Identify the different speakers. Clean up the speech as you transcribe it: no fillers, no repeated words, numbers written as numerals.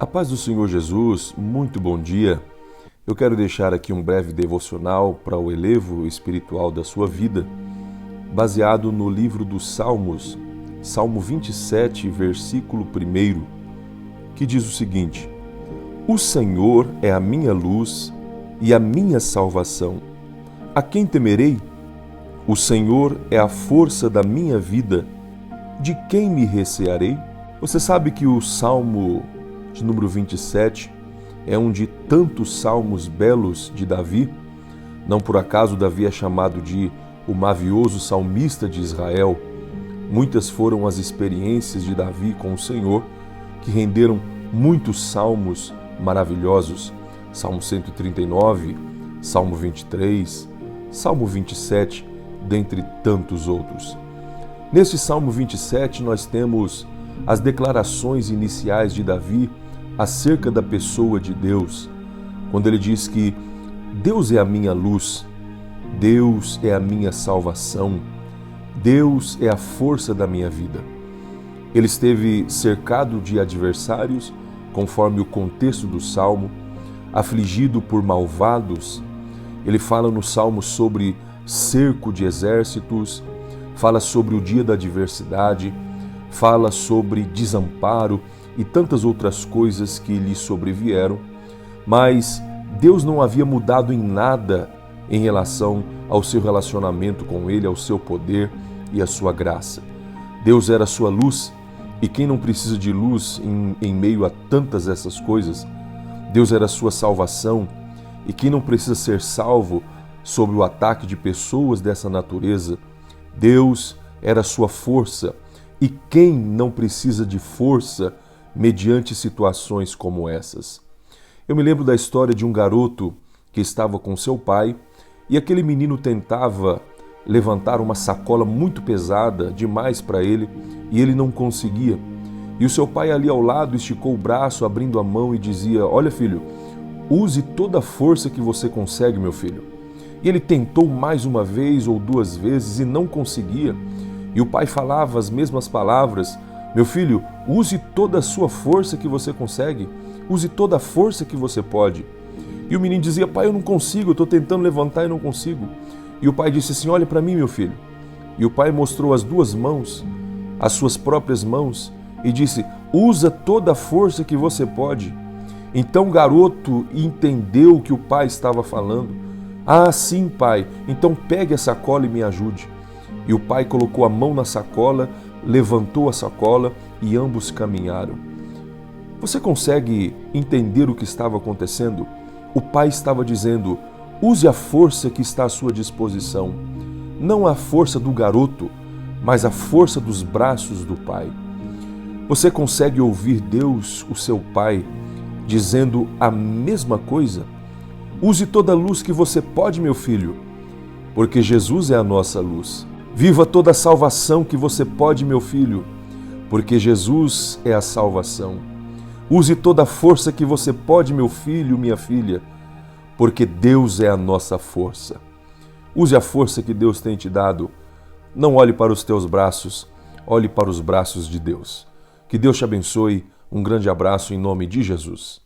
Speaker 1: A paz do Senhor Jesus, muito bom dia. Eu quero deixar aqui um breve devocional para o elevo espiritual da sua vida, baseado no livro dos Salmos, Salmo 27, versículo 1, que diz o seguinte: O Senhor é a minha luz e a minha salvação. A quem temerei? O Senhor é a força da minha vida. De quem me recearei? Você sabe que o Salmo de número 27 é um de tantos salmos belos de Davi. Não por acaso Davi é chamado de o mavioso salmista de Israel. Muitas foram as experiências de Davi com o Senhor que renderam muitos salmos maravilhosos. Salmo 139, Salmo 23, Salmo 27, dentre tantos outros. Neste Salmo 27 nós temos as declarações iniciais de Davi acerca da pessoa de Deus, quando ele diz que Deus é a minha luz, Deus é a minha salvação, Deus é a força da minha vida. Ele esteve cercado de adversários, conforme o contexto do Salmo, afligido por malvados. Ele fala no Salmo sobre cerco de exércitos, fala sobre o dia da adversidade, fala sobre desamparo e tantas outras coisas que lhe sobrevieram, mas Deus não havia mudado em nada em relação ao seu relacionamento com Ele, ao seu poder e à sua graça. Deus era a sua luz, e quem não precisa de luz em meio a tantas essas coisas? Deus era a sua salvação, e quem não precisa ser salvo sob o ataque de pessoas dessa natureza? Deus era a sua força, e quem não precisa de força mediante situações como essas? Eu me lembro da história de um garoto que estava com seu pai e aquele menino tentava levantar uma sacola muito pesada demais para ele e ele não conseguia. E o seu pai ali ao lado esticou o braço, abrindo a mão e dizia: Olha, filho, use toda a força que você consegue, meu filho. E ele tentou mais uma vez ou duas vezes e não conseguia. E o pai falava as mesmas palavras: Meu filho, use toda a sua força que você consegue, use toda a força que você pode. E o menino dizia: Pai, eu não consigo, eu estou tentando levantar e não consigo. E o pai disse assim: Olha para mim, meu filho. E o pai mostrou as duas mãos, as suas próprias mãos, e disse: Usa toda a força que você pode. Então o garoto entendeu o que o pai estava falando. Ah, sim, pai, então pegue a sacola e me ajude. E o pai colocou a mão na sacola, levantou a sacola e ambos caminharam. Você consegue entender o que estava acontecendo? O pai estava dizendo: use a força que está à sua disposição. Não a força do garoto, mas a força dos braços do pai. Você consegue ouvir Deus, o seu pai, dizendo a mesma coisa? Use toda a luz que você pode, meu filho, porque Jesus é a nossa luz. Viva toda a salvação que você pode, meu filho, porque Jesus é a salvação. Use toda a força que você pode, meu filho, minha filha, porque Deus é a nossa força. Use a força que Deus tem te dado. Não olhe para os teus braços, olhe para os braços de Deus. Que Deus te abençoe. Um grande abraço em nome de Jesus.